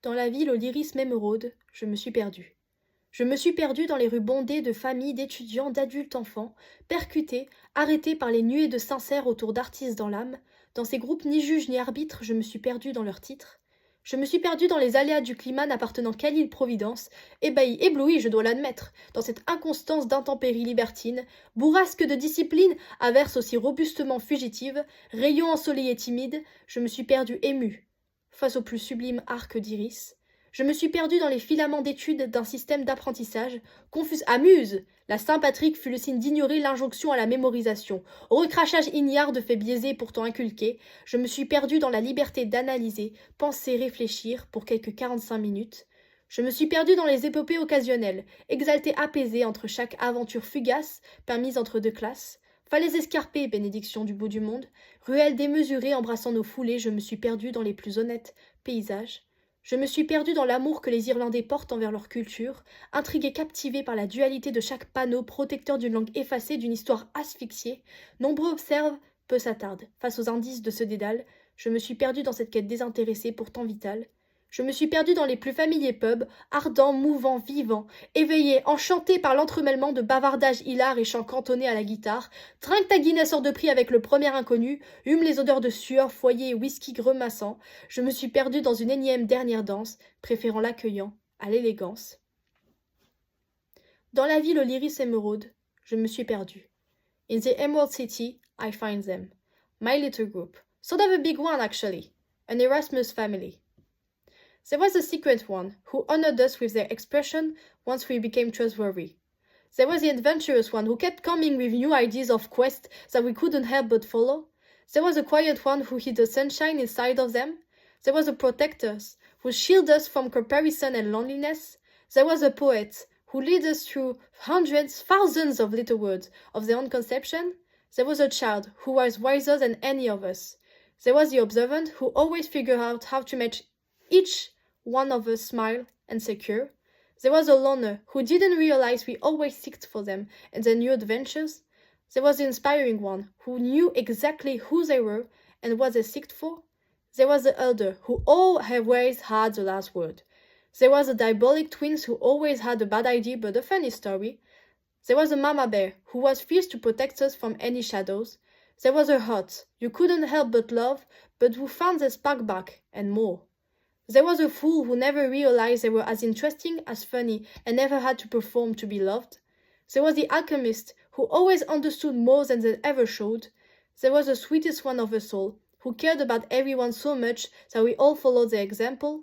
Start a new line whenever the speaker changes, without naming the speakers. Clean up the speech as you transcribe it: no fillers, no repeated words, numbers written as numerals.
Dans la ville au lyrisme émeraude, je me suis perdue. Je me suis perdue dans les rues bondées de familles, d'étudiants, d'adultes enfants, percutés, arrêtés par les nuées de sincères autour d'artistes dans l'âme. Dans ces groupes ni juges ni arbitres, je me suis perdue dans leurs titres. Je me suis perdue dans les aléas du climat n'appartenant qu'à l'île Providence, ébahie, éblouie, je dois l'admettre, dans cette inconstance d'intempéries libertines, bourrasque de discipline, averse aussi robustement fugitive, rayon ensoleillé timide, je me suis perdue émue, face au plus sublime arc d'iris. Je me suis perdue dans les filaments d'études d'un système d'apprentissage. Confuse, amuse! La Saint-Patrick fut le signe d'ignorer l'injonction à la mémorisation. Au recrachage ignare de faits biaisés pourtant inculqués, je me suis perdue dans la liberté d'analyser, penser, réfléchir pour quelques 45 minutes. Je me suis perdue dans les épopées occasionnelles, exaltée apaisée entre chaque aventure fugace, permise entre deux classes. Falaises escarpées, bénédiction du bout du monde, ruelles démesurées embrassant nos foulées, je me suis perdue dans les plus honnêtes paysages. Je me suis perdue dans l'amour que les Irlandais portent envers leur culture, intriguée, captivée par la dualité de chaque panneau, protecteur d'une langue effacée, d'une histoire asphyxiée. Nombreux observent, peu s'attardent. Face aux indices de ce dédale, je me suis perdue dans cette quête désintéressée, pourtant vitale. Je me suis perdue dans les plus familiers pubs, ardents, mouvants, vivants, éveillés, enchantés par l'entremêlement de bavardages hilars et chants cantonnés à la guitare. Trinque ta Guinness hors de prix avec le premier inconnu, hume les odeurs de sueur, foyer et whisky gremassant. Je me suis perdue dans une énième dernière danse, préférant l'accueillant à l'élégance. Dans la ville au l'iris émeraude, je me suis perdue. In the Emerald City, I find them. My little group. Sort of a big one, actually. An Erasmus family. There was a secret one, who honored us with their expression once we became trustworthy. There was the adventurous one, who kept coming with new ideas of quest that we couldn't help but follow. There was a quiet one, who hid the sunshine inside of them. There was a protector, who shielded us from comparison and loneliness. There was a poet, who led us through hundreds, thousands of little words of their own conception. There was a child, who was wiser than any of us. There was the observant, who always figured out how to make each one of us smile and secure. There was a loner, who didn't realize we always seeked for them and their new adventures. There was the inspiring one, who knew exactly who they were and what they seeked for. There was the elder, who always had the last word. There was the diabolic twins, who always had a bad idea but a funny story. There was a mama bear, who was fierce to protect us from any shadows. There was a heart you couldn't help but love, but who found the spark back and more. There was a fool who never realized they were as interesting as funny and never had to perform to be loved. There was the alchemist who always understood more than they ever showed. There was the sweetest one of us all, who cared about everyone so much that we all followed their example.